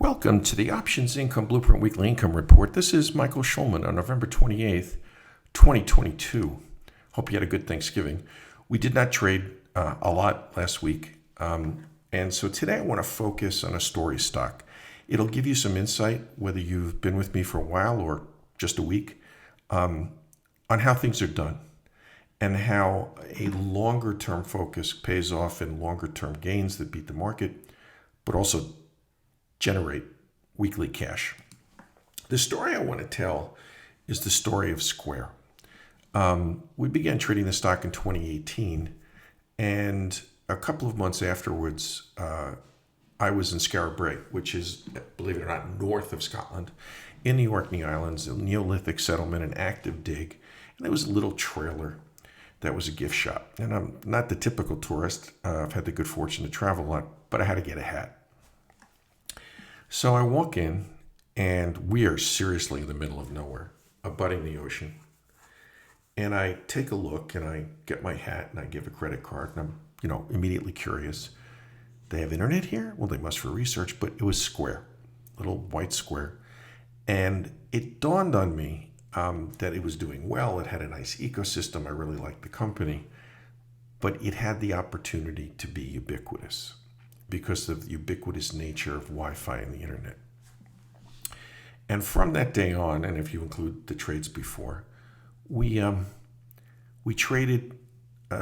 Welcome to the Options Income Blueprint Weekly Income Report. This is Michael Schulman on November 28th, 2022. Hope you had a good Thanksgiving. We did not trade a lot last week. And so today I want to focus on a story stock. It'll give you some insight, whether you've been with me for a while or just a week, on how things are done and how a longer term focus pays off in longer term gains that beat the market, but also generate weekly cash. The story I want to tell is the story of Square. We began trading the stock in 2018, and a couple of months afterwards, I was in Skara, which is, believe it or not, north of Scotland, in the Orkney Islands, a Neolithic settlement, an active dig, and there was a little trailer that was a gift shop. And I'm not the typical tourist. I've had the good fortune to travel a lot, but I had to get a hat. So I walk in, and we are seriously in the middle of nowhere, abutting the ocean. And I take a look, and I get my hat, and I give a credit card, and I'm, immediately curious. They have internet here? Well, they must for research, but it was Square, little white square. And it dawned on me that it was doing well. It had a nice ecosystem. I really liked the company, but it had the opportunity to be ubiquitous, because of the ubiquitous nature of Wi-Fi and the internet. And from that day on, and if you include the trades before, we traded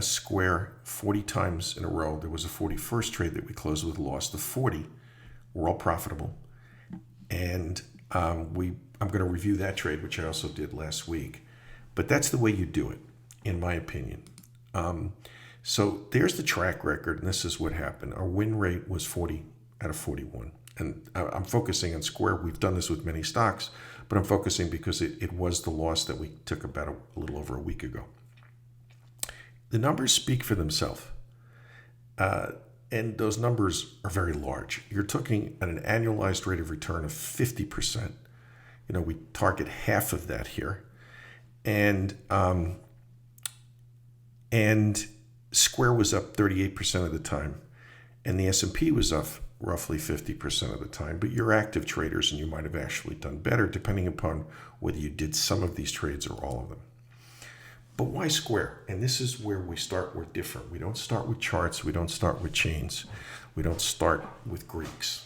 Square 40 times in a row. There was a 41st trade that we closed with a loss. The 40 were all profitable. And I'm going to review that trade, which I also did last week. But that's the way you do it, in my opinion. So there's the track record, and this is what happened. Our win rate was 40 out of 41. And I'm focusing on Square. We've done this with many stocks, but I'm focusing because it was the loss that we took about a little over a week ago. The numbers speak for themselves, and those numbers are very large. You're talking at an annualized rate of return of 50%. We target half of that here. And Square was up 38% of the time, and the S&P was up roughly 50% of the time. But you're active traders, and you might have actually done better, depending upon whether you did some of these trades or all of them. But why Square? And this is where we start. We're different. We don't start with charts. We don't start with chains. We don't start with Greeks.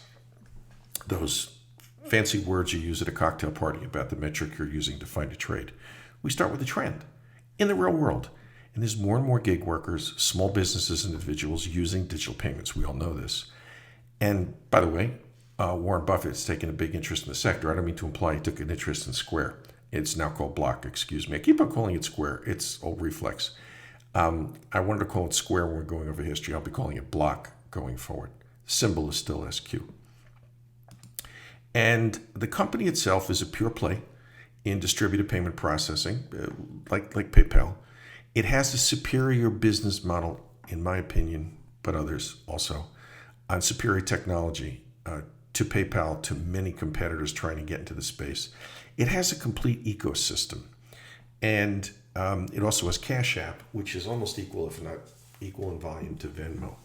Those fancy words you use at a cocktail party about the metric you're using to find a trade. We start with a trend in the real world. And there's more and more gig workers, small businesses, and individuals using digital payments. We all know this. And by the way, Warren Buffett's taken a big interest in the sector. I don't mean to imply he took an interest in Square. It's now called Block, excuse me. I keep on calling it Square. It's old reflex. I wanted to call it Square when we're going over history. I'll be calling it Block going forward. The symbol is still SQ. And the company itself is a pure play in distributed payment processing, like PayPal. It has a superior business model, in my opinion, but others also, on superior technology to PayPal, to many competitors trying to get into the space. It has a complete ecosystem. And it also has Cash App, which is almost equal, if not equal in volume, to Venmo.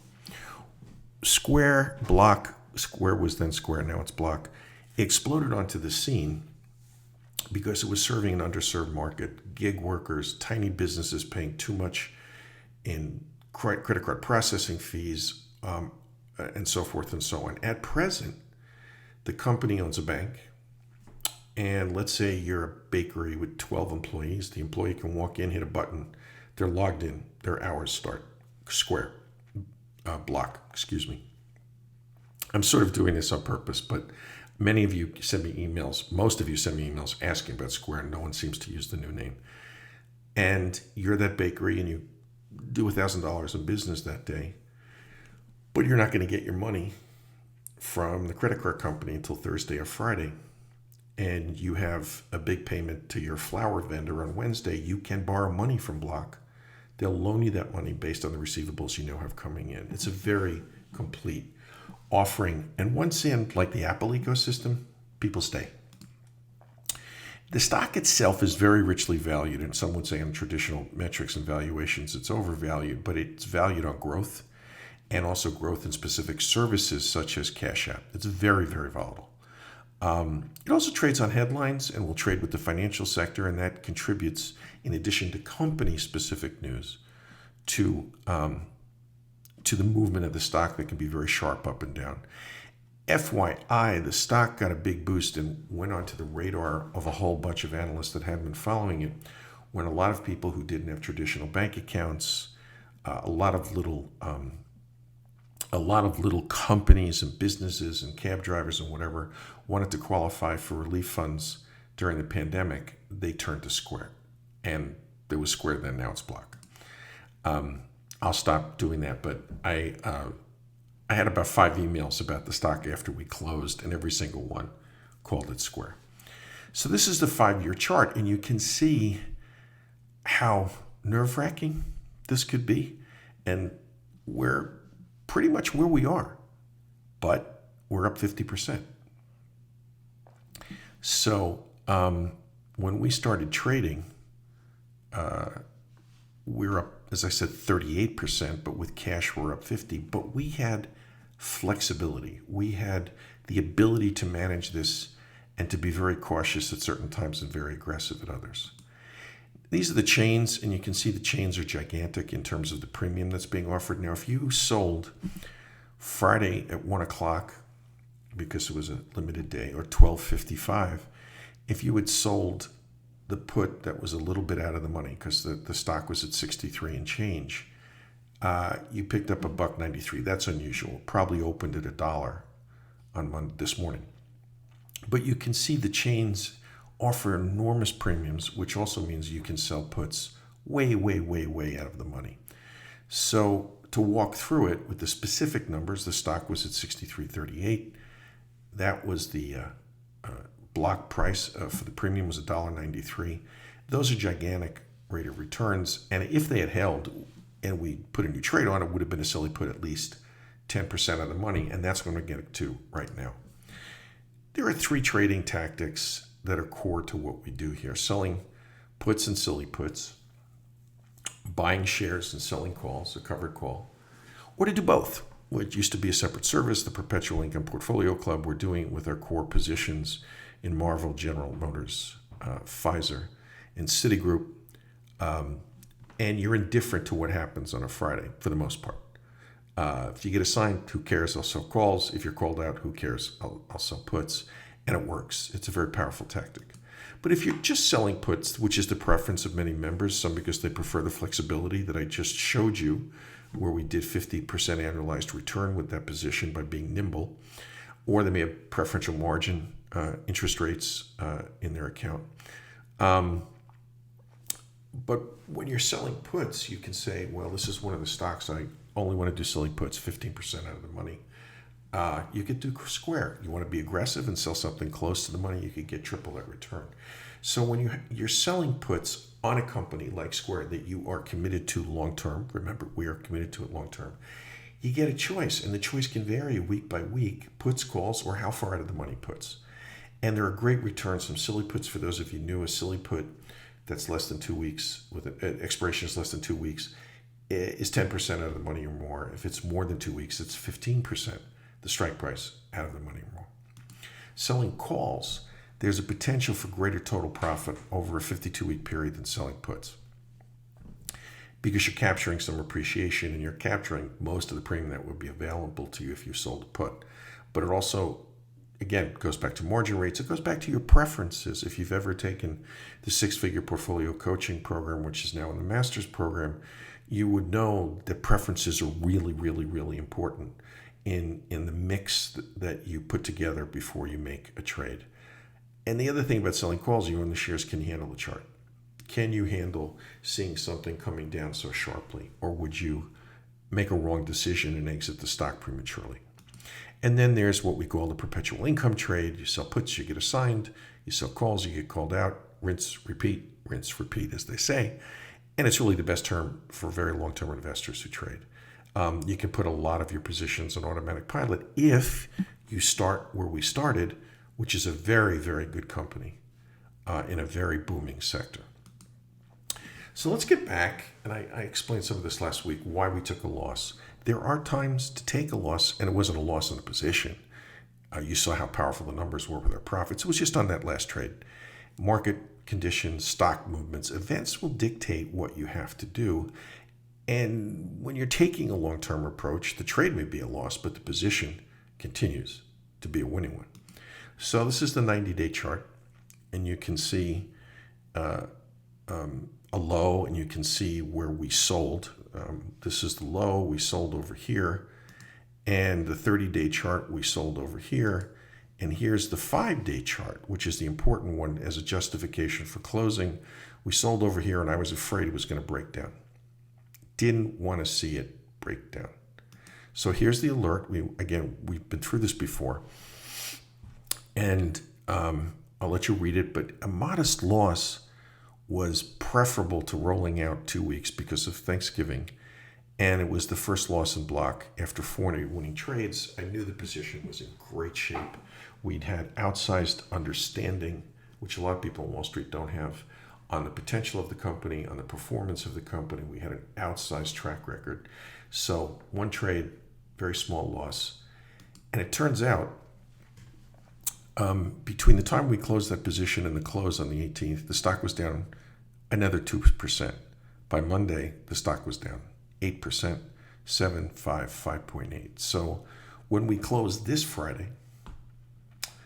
Square was then Square, now it's Block, exploded onto the scene because it was serving an underserved market, gig workers, tiny businesses paying too much in credit card processing fees, and so forth and so on. At present, the company owns a bank, and let's say you're a bakery with 12 employees. The employee can walk in, hit a button, they're logged in, their hours start. Square, Block, excuse me. I'm sort of doing this on purpose, but many of you send me emails, most of you send me emails asking about Square, and no one seems to use the new name. And you're that bakery, and you do $1,000 in business that day, but you're not going to get your money from the credit card company until Thursday or Friday. And you have a big payment to your flour vendor on Wednesday. You can borrow money from Block. They'll loan you that money based on the receivables you have coming in. It's a very complete offering. And once in, like the Apple ecosystem, people stay. The stock itself is very richly valued, and some would say on traditional metrics and valuations it's overvalued, but it's valued on growth and also growth in specific services such as Cash App. It's very, very volatile. It also trades on headlines and will trade with the financial sector, and that contributes, in addition to company-specific news, to the movement of the stock that can be very sharp up and down. FYI, the stock got a big boost and went onto the radar of a whole bunch of analysts that hadn't been following it, when a lot of people who didn't have traditional bank accounts, a lot of little companies and businesses and cab drivers and whatever wanted to qualify for relief funds during the pandemic, they turned to Square. And there was Square then, now it's Block. I'll stop doing that, but I had about 5 emails about the stock after we closed, and every single one called it Square. So this is the 5-year chart, and you can see how nerve-wracking this could be. And we're pretty much where we are, but we're up 50%. So when we started trading, we're up, as I said, 38%, but with cash we're up 50%. But we had flexibility. We had the ability to manage this and to be very cautious at certain times and very aggressive at others. These are the chains, and you can see the chains are gigantic in terms of the premium that's being offered. Now, if you sold Friday at 1 o'clock, because it was a limited day, or 12:55, if you had sold the put that was a little bit out of the money, because the stock was at 63 and change, you picked up $1.93. That's unusual. Probably opened at $1 on this morning. But you can see the chains offer enormous premiums, which also means you can sell puts way, way, way, way out of the money. So to walk through it with the specific numbers, the stock was at 63.38. That was the block price for the premium was $1.93. Those are gigantic rate of returns. And if they had held and we put a new trade on, it would have been a silly put at least 10% of the money. And that's going to get it to right now. There are 3 trading tactics that are core to what we do here: selling puts and silly puts, buying shares and selling calls, a covered call, or to do both. What used to be a separate service, the Perpetual Income Portfolio Club, we're doing it with our core positions in Marvel, General Motors, Pfizer, and Citigroup. And you're indifferent to what happens on a Friday for the most part. If you get assigned, who cares? I'll sell calls. If you're called out, who cares? I'll sell puts. And it works. It's a very powerful tactic. But if you're just selling puts, which is the preference of many members, some because they prefer the flexibility that I just showed you, where we did 50% annualized return with that position by being nimble, or they may have preferential margin interest rates in their account. But when you're selling puts, you can say, well, this is one of the stocks I only want to do selling puts, 15% out of the money. You could do Square. You want to be aggressive and sell something close to the money, you could get triple that return. So when you're selling puts on a company like Square that you are committed to long-term, remember, we are committed to it long-term, you get a choice, and the choice can vary week by week, puts, calls, or how far out of the money puts. And there are great returns. Some silly puts, for those of you new, a silly put that's less than 2 weeks, with an expiration is less than 2 weeks, is 10% out of the money or more. If it's more than 2 weeks, it's 15%. The strike price out of the money or more. Selling calls, there's a potential for greater total profit over a 52-week period than selling puts, because you're capturing some appreciation and you're capturing most of the premium that would be available to you if you sold a put. But it also, again, goes back to margin rates. It goes back to your preferences. If you've ever taken the 6-figure portfolio coaching program, which is now in the master's program, you would know that preferences are really, really, really important in the mix that you put together before you make a trade. And the other thing about selling calls, you own the shares, can you handle the chart? Can you handle seeing something coming down so sharply? Or would you make a wrong decision and exit the stock prematurely? And then there's what we call the perpetual income trade. You sell puts, you get assigned. You sell calls, you get called out. Rinse, repeat, as they say. And it's really the best term for very long-term investors who trade. You can put a lot of your positions on automatic pilot if you start where we started, which is a very, very good company in a very booming sector. So let's get back, and I explained some of this last week, why we took a loss. There are times to take a loss, and it wasn't a loss in the position. You saw how powerful the numbers were with our profits. It was just on that last trade. Market conditions, stock movements, events will dictate what you have to do. And when you're taking a long-term approach, the trade may be a loss, but the position continues to be a winning one. So this is the 90-day chart, and you can see a low, and you can see where we sold. This is the low. We sold over here. And the 30-day chart, we sold over here. And here's the 5-day chart, which is the important one as a justification for closing. We sold over here, and I was afraid it was going to break down. Didn't want to see it break down. So here's the alert. We've been through this before. And I'll let you read it, but a modest loss was preferable to rolling out 2 weeks because of Thanksgiving. And it was the first loss in block after 40 winning trades. I knew the position was in great shape. We'd had outsized understanding, which a lot of people on Wall Street don't have, on the potential of the company, on the performance of the company. We had an outsized track record. So one trade, very small loss. And it turns out, between the time we closed that position and the close on the 18th, the stock was down another 2%. By Monday, the stock was down 8%, 7, 5, 5.8. So when we closed this Friday,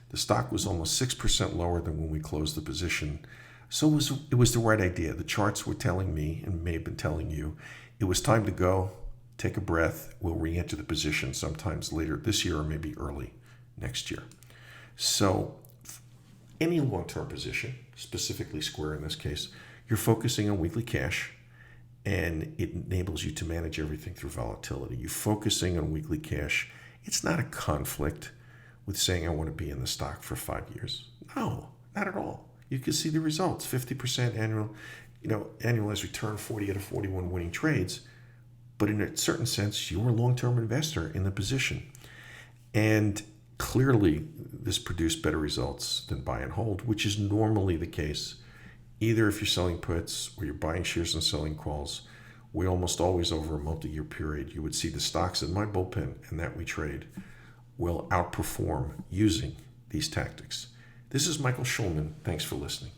the stock was almost 6% lower than when we closed the position. So it was the right idea. The charts were telling me, and may have been telling you, it was time to go, take a breath. We'll re-enter the position sometimes later this year or maybe early next year. So any long-term position, specifically Square in this case, you're focusing on weekly cash, and it enables you to manage everything through volatility. You're focusing on weekly cash. It's not a conflict with saying I want to be in the stock for 5 years. No, not at all. You can see the results, 50% annual, annualized return, 40 out of 41 winning trades. But in a certain sense, you're a long-term investor in the position. And clearly, this produced better results than buy and hold, which is normally the case. Either if you're selling puts or you're buying shares and selling calls, we almost always, over a multi-year period, you would see the stocks in my bullpen and that we trade will outperform using these tactics. This is Michael Schulman. Thanks for listening.